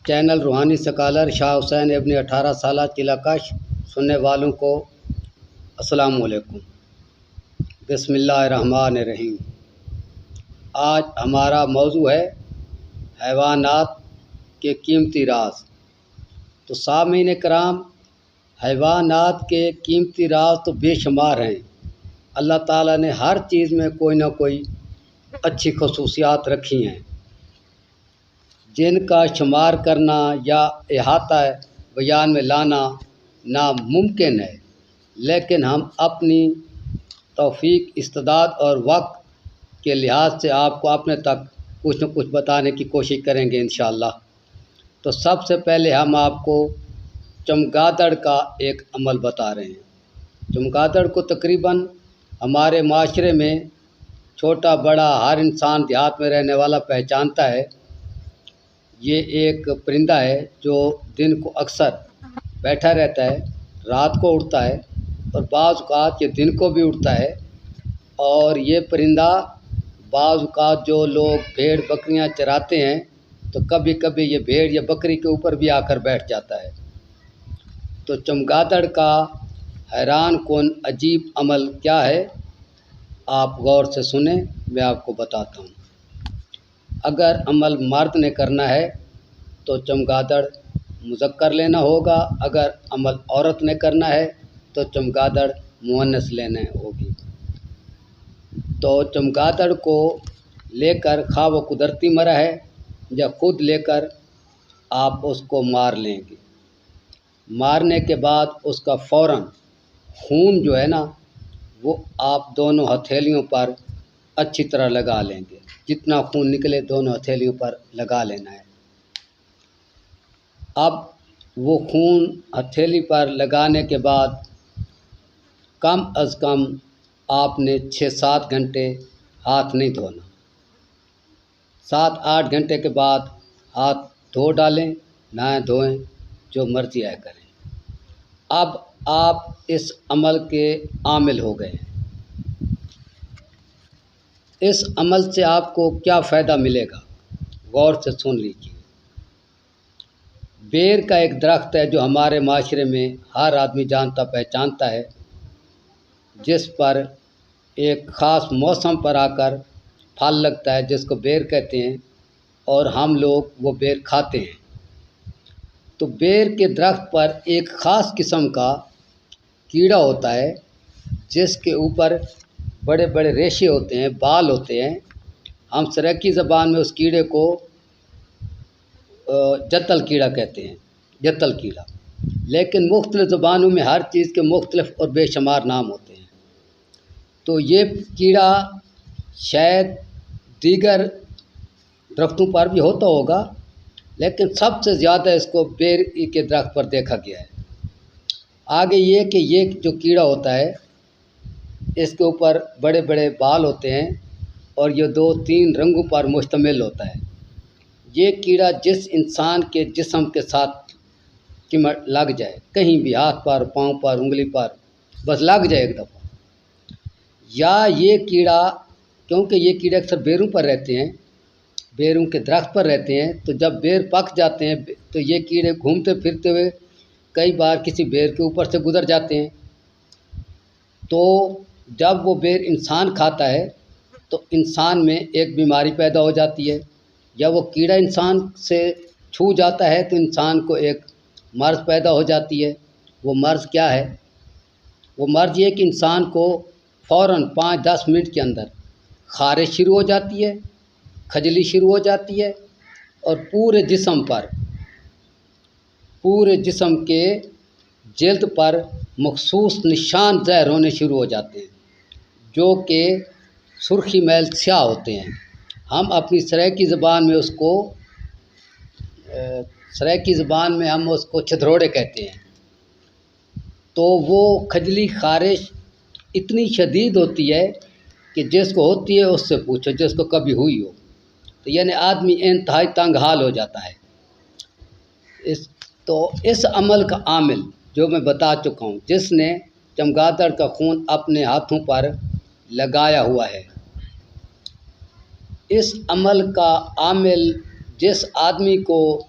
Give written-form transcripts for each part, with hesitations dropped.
Channel रूहानी scholar Shah Hussain इब्न 18 साला तिलकश सुनने वालों को अस्सलाम वालेकुम। बिस्मिल्लाहिर्रहमानिर्रहीम। आज हमारा मौजू है हैवानात के कीमती राज। तो सामीन कराम, हैवानात के कीमती राज तो बेशुमार हैं। अल्लाह ताला ने हर चीज़ में कोई ना कोई अच्छी खसूसियात रखी हैं जिनका शुमार करना या अहाता बयान में लाना नामुमकिन है, लेकिन हम अपनी तौफीक, इस्तेदाद और वक्त के लिहाज से आपको अपने तक कुछ न कुछ बताने की कोशिश करेंगे इंशाअल्लाह। तो सबसे पहले हम आपको चमगादड़ का एक अमल बता रहे हैं। चमगादड़ को तकरीबन हमारे माशरे में छोटा बड़ा हर इंसान देहात में रहने वाला पहचानता है। ये एक परिंदा है जो दिन को अक्सर बैठा रहता है, रात को उड़ता है और बाज़ औक़ात ये दिन को भी उड़ता है। और ये परिंदा बाज़ औक़ात जो लोग भेड़ बकरियां चराते हैं तो कभी कभी ये भेड़ या बकरी के ऊपर भी आकर बैठ जाता है। तो चमगादड़ का हैरान कौन अजीब अमल क्या है, आप गौर से सुने, मैं आपको बताता हूँ। अगर अमल मर्द ने करना है तो चमगादड़ मुज़क्कर लेना होगा। अगर अमल औरत ने करना है तो चमगादड़ मुअन्नस लेना होगी। तो चमगादड़ को लेकर खा वो कुदरती मरा है या खुद लेकर आप उसको मार लेंगे। मारने के बाद उसका फ़ौरन खून जो है ना, वो आप दोनों हथेलियों पर अच्छी तरह लगा लेंगे। जितना खून निकले दोनों हथेलियों पर लगा लेना है। अब वो खून हथेली पर लगाने के बाद कम अज़ कम आपने 6-7 घंटे हाथ नहीं धोना। 7-8 घंटे के बाद हाथ धो डालें, नहाएं धोएं, जो मर्ज़ी आए करें। अब आप इस अमल के आमिल हो गए। इस अमल से आपको क्या फ़ायदा मिलेगा, गौर से सुन लीजिए। बेर का एक दरख्त है जो हमारे माशरे में हर आदमी जानता पहचानता है, जिस पर एक ख़ास मौसम पर आकर फल लगता है जिसको बेर कहते हैं, और हम लोग वो बेर खाते हैं। तो बेर के दरख्त पर एक ख़ास किस्म का कीड़ा होता है जिसके ऊपर बड़े बड़े रेशे होते हैं, बाल होते हैं। हम सराइकी ज़बान में उस कीड़े को जत्तल कीड़ा कहते हैं, जत्तल कीड़ा। लेकिन मुख्तलिफ़ ज़बानों में हर चीज़ के मुख्तलिफ़ और बेशुमार नाम होते हैं। तो ये कीड़ा शायद दीगर दरख्तों पर भी होता होगा, लेकिन सबसे ज़्यादा इसको बेर के दरख्त पर देखा गया है। आगे ये कि ये जो कीड़ा होता है इसके ऊपर बड़े बड़े बाल होते हैं और ये 2-3 रंगों पर मुश्तमिल होता है। ये कीड़ा जिस इंसान के जिस्म के साथ चिमट लग जाए, कहीं भी हाथ पर, पाँव पर, उंगली पर, बस लग जाए एक दफ़ा, या ये कीड़ा, क्योंकि ये कीड़े अक्सर बेरों पर रहते हैं, बेरों के दरख्त पर रहते हैं, तो जब बेर पक जाते हैं तो ये कीड़े घूमते फिरते हुए कई बार किसी बेर के ऊपर से गुज़र जाते हैं। तो जब वो बेर इंसान खाता है तो इंसान में एक बीमारी पैदा हो जाती है, या वो कीड़ा इंसान से छू जाता है तो इंसान को एक मर्ज़ पैदा हो जाती है। वो मर्ज़ क्या है? वो मर्ज़ ये कि इंसान को फ़ौरन 5-10 मिनट के अंदर ख़ारिश शुरू हो जाती है, खजली शुरू हो जाती है, और पूरे जिस्म के जल्द पर मखसूस निशान ज़ाहिर होने शुरू हो जाते हैं, जो कि सुर्खी मैल स्याह होते हैं। हम अपनी सराइकी ज़बान में हम उसको छदरोड़े कहते हैं। तो वो खजली ख़ारिश इतनी शदीद होती है कि जिसको होती है उससे पूछो, जिसको कभी हुई हो। तो यानी आदमी इंतहाई तंग हाल हो जाता है। इस अमल का आमिल जो मैं बता चुका हूँ, जिसने चमगादड़ का खून अपने हाथों पर लगाया हुआ है, इस अमल का आमिल जिस आदमी को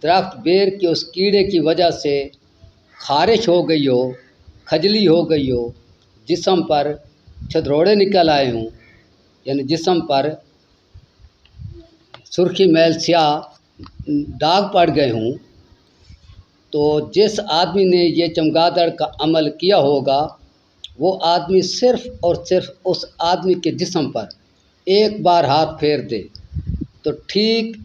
दरख्त बेर के उस कीड़े की वजह से खारिश हो गई हो, खजली हो गई हो, जिस्म पर छदरोड़े निकल आए हों, यानी जिस्म पर सुर्खी मैल स्याह दाग पड़ गए हों, तो जिस आदमी ने ये चमगादड़ का अमल किया होगा वो आदमी सिर्फ़ और सिर्फ उस आदमी के जिस्म पर एक बार हाथ फेर दे तो ठीक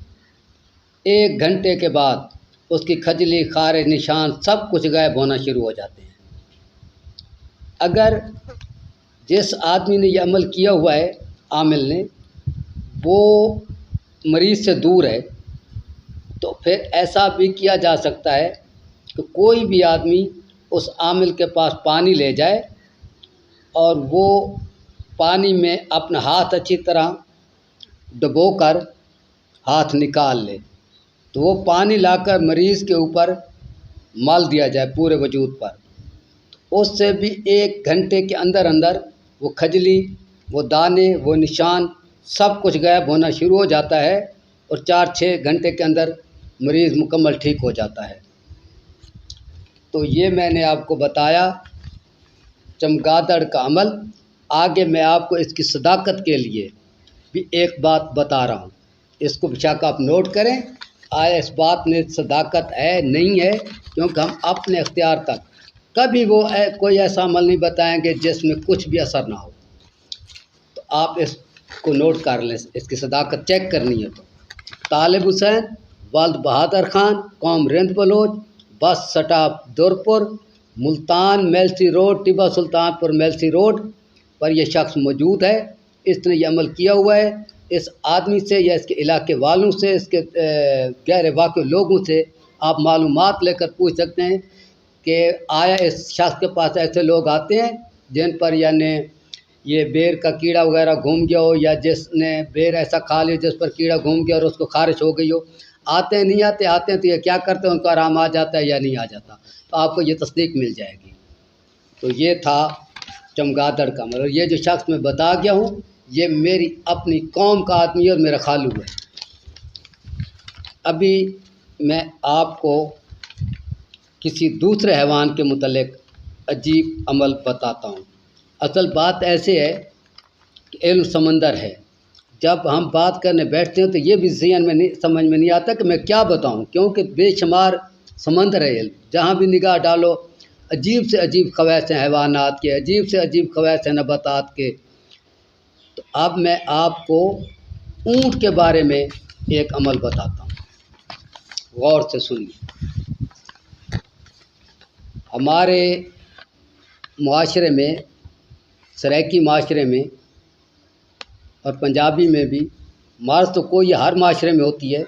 1 घंटे के बाद उसकी खजली, खारे, निशान सब कुछ गायब होना शुरू हो जाते हैं। अगर जिस आदमी ने ये अमल किया हुआ है, आमिल ने, वो मरीज़ से दूर है, तो फिर ऐसा भी किया जा सकता है कि कोई भी आदमी उस आमिल के पास पानी ले जाए और वो पानी में अपना हाथ अच्छी तरह डुबोकर हाथ निकाल ले, तो वो पानी लाकर मरीज़ के ऊपर मल दिया जाए पूरे वजूद पर, तो उससे भी 1 घंटे के अंदर अंदर वो खजली, वो दाने, वो निशान सब कुछ गायब होना शुरू हो जाता है और 4-6 घंटे के अंदर मरीज़ मुकम्मल ठीक हो जाता है। तो ये मैंने आपको बताया चमगादड़ का अमल। आगे मैं आपको इसकी सदाकत के लिए भी एक बात बता रहा हूँ, इसको बेशक आप नोट करें, आया इस बात में सदाकत है नहीं है, क्योंकि हम अपने इख्तियार तक कभी वो कोई ऐसा अमल नहीं बताएंगे जिसमें कुछ भी असर ना हो। तो आप इसको नोट कर लें, इसकी सदाकत चेक करनी है तो। तालिब हुसैन, वल्द बहादुर खान, कौम Rind Baloch, bus stop Durpur, Multan Mailsi road, Tibba Sultanpur Mailsi road पर यह शख्स मौजूद है। इसने यह अमल किया हुआ है। इस आदमी से या इसके इलाके वालों से, इसके गैर वाक़िफ़ लोगों से आप मालूमात लेकर पूछ सकते हैं कि आया इस शख्स के पास ऐसे लोग आते हैं जिन पर यानी ये बेर का कीड़ा वगैरह घूम गया हो, या जिसने बेर ऐसा खा लिया जिस पर कीड़ा घूम गया और उसको खारिश हो गई हो। आते हैं, नहीं आते, आते हैं तो ये क्या करते हैं, उनको आराम आ जाता है या नहीं आ जाता, तो आपको ये तस्दीक मिल जाएगी। तो ये था चमगादड़ का अमल। और ये जो शख्स मैं बता गया हूँ ये मेरी अपनी कौम का आदमी और मेरा खालू है। अभी मैं आपको किसी दूसरे हैवान के मुतल्लिक अजीब अमल बताता हूँ। असल बात ऐसे है कि इल्म समंदर है, जब हम बात करने बैठते हैं तो ये भी ज़हन में नहीं, समझ में नहीं आता कि मैं क्या बताऊँ, क्योंकि बेशुमार समंदर है इल्म। जहाँ भी निगाह डालो अजीब से अजीब ख़वास हैं हैवानात के, अजीब से अजीब ख़वास हैं नबातात के। तो अब मैं आपको ऊँट के बारे में एक अमल बताता हूँ, गौर से सुनिए। हमारे माशरे में, सराइकी माशरे में और पंजाबी में भी, मर्ज़ तो कोई हर माशरे में होती है,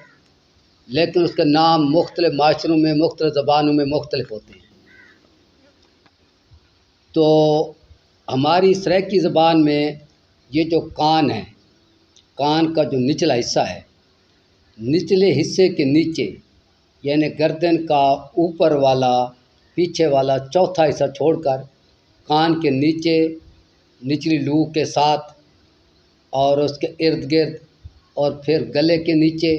लेकिन उसके नाम मुख्तलिफ़ माशरों में, मुख्तलिफ़ ज़बानों में मुख्तलिफ़ होते हैं। तो हमारी सराइकी ज़बान में ये जो कान है, कान का जो निचला हिस्सा है, निचले हिस्से के नीचे यानी गर्दन का ऊपर वाला, पीछे वाला चौथा हिस्सा छोड़कर कान के नीचे, निचली लू के साथ और उसके इर्द गिर्द, और फिर गले के नीचे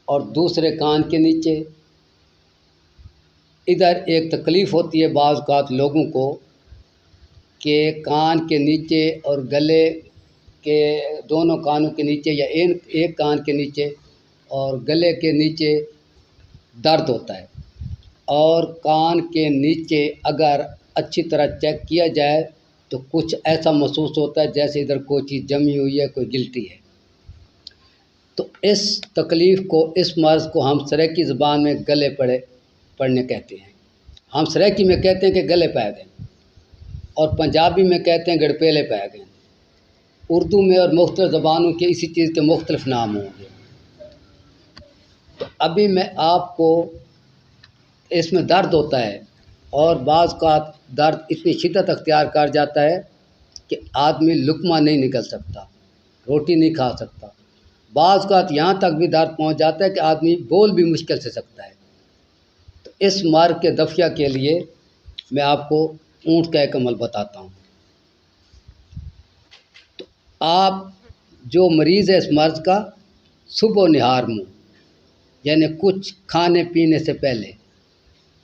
और दूसरे कान के नीचे, इधर एक तकलीफ़ होती है बाज़ औक़ात लोगों को कि कान के नीचे और गले के दोनों कानों के नीचे या एक कान के नीचे और गले के नीचे दर्द होता है। और कान के नीचे अगर अच्छी तरह चेक किया जाए तो कुछ ऐसा महसूस होता है जैसे इधर कोई चीज़ जमी हुई है, कोई गिल्टी है। तो इस तकलीफ़ को, इस मर्ज़ को हम सराइकी ज़बान में गले पड़ने कहते हैं। हम सराइकी में कहते हैं कि गले पै गए, और पंजाबी में कहते हैं गड़पेले पै गए। उर्दू में और मुख्तलिफ़ ज़बानों के इसी चीज़ के मुख्तलिफ़ नाम होंगे। तो अभी मैं आपको, इसमें दर्द होता है और बाज़ का दर्द इतनी शिद्दत अख्तियार कर जाता है कि आदमी लुक़मा नहीं निकल सकता, रोटी नहीं खा सकता। बाज़ का यहाँ तक भी दर्द पहुँच जाता है कि आदमी बोल भी मुश्किल से सकता है। तो इस मर्ज़ के दफ़िया के लिए मैं आपको ऊँट का एक अमल बताता हूँ। तो आप जो मरीज़ है इस मर्ज़ का, सुबह निहार मुँह यानी कुछ खाने पीने से पहले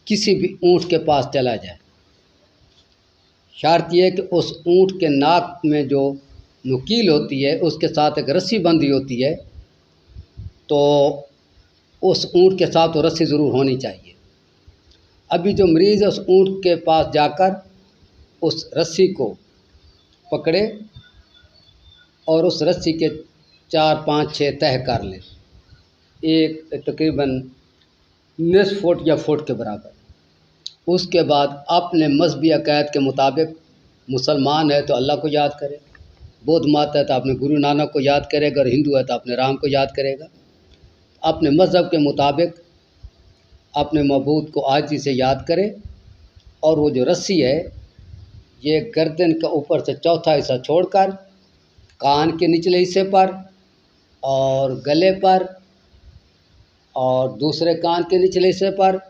किसी भी ऊँट के पास चला जाए, शर्त यह कि उस ऊँट के नाक में जो नुकील होती है उसके साथ एक रस्सी बंधी होती है, तो उस ऊँट के साथ वो रस्सी ज़रूर होनी चाहिए। अभी जो मरीज़ है उस ऊँट के पास जाकर उस रस्सी को पकड़े और उस रस्सी के 4, 5, 6 तह कर ले, एक तकरीबन निस्फ फुट या फुट के बराबर। उसके बाद अपने मजहबी अक़ायद के मुताबिक, मुसलमान है तो अल्लाह को याद करे, बौद्ध मत है तो अपने गुरु नानक को याद करेगा, और हिंदू है तो अपने राम को याद करेगा। अपने मज़हब के मुताबिक अपने मबूद को आजी से याद करे, और वो जो रस्सी है ये गर्दन का ऊपर से चौथा हिस्सा छोड़कर कान के निचले हिस्से पर और गले पर और दूसरे कान के निचले हिस्से पर,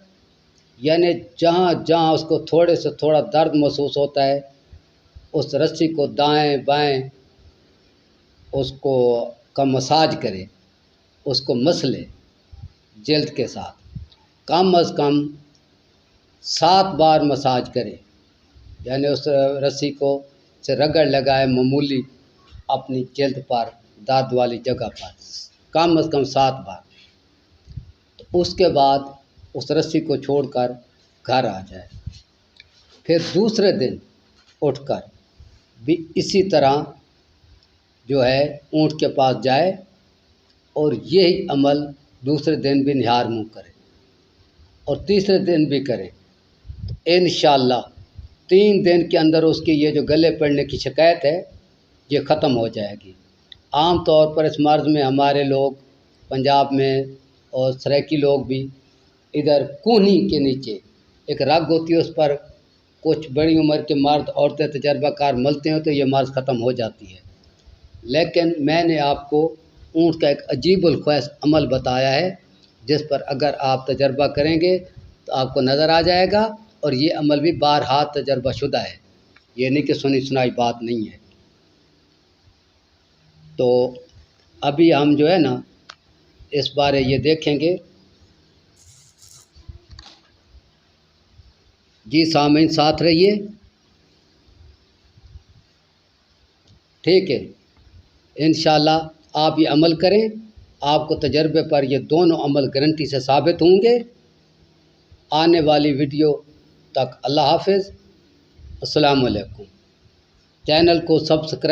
यानी जहाँ जहाँ उसको थोड़े से थोड़ा दर्द महसूस होता है उस रस्सी को दाएं बाएं उसको का मसाज करे, उसको मसले जल्द के साथ कम अज़ कम 7 बार मसाज करे, यानी उस रस्सी को से रगड़ लगाए मामूली अपनी जल्द पर, दर्द वाली जगह पर कम अज़ कम 7 बार। तो उसके बाद उस रस्सी को छोड़कर घर आ जाए। फिर दूसरे दिन उठकर भी इसी तरह जो है ऊँट के पास जाए और यही अमल दूसरे दिन भी निहार मुँह करे और तीसरे दिन भी करे। तो इंशाअल्लाह 3 दिन के अंदर उसकी ये जो गले पड़ने की शिकायत है ये ख़त्म हो जाएगी। आम तौर पर इस मर्ज़ में हमारे लोग पंजाब में और सराइकी लोग भी इधर कूहनी के नीचे एक रग होती है, उस पर कुछ बड़ी उम्र के मर्द औरतें तजर्बाकार मलते हैं तो ये मर्ज़ ख़त्म हो जाती है। लेकिन मैंने आपको ऊँट का एक अजीबुल ख्वास अमल बताया है जिस पर अगर आप तजर्बा करेंगे तो आपको नज़र आ जाएगा, और ये अमल भी बारहा तजर्बा शुदा है, ये नहीं कि सुनी सुनाई बात नहीं है। तो अभी हम जो है ना इस बारे ये देखेंगे। जी सामीन साथ रहिए, ठीक है। इंशाअल्लाह आप ये अमल करें, आपको तजर्बे पर ये दोनों अमल गारंटी से साबित होंगे। आने वाली वीडियो तक अल्लाह हाफ़िज़, अस्सलाम वालेकुम। चैनल को सब्सक्राइब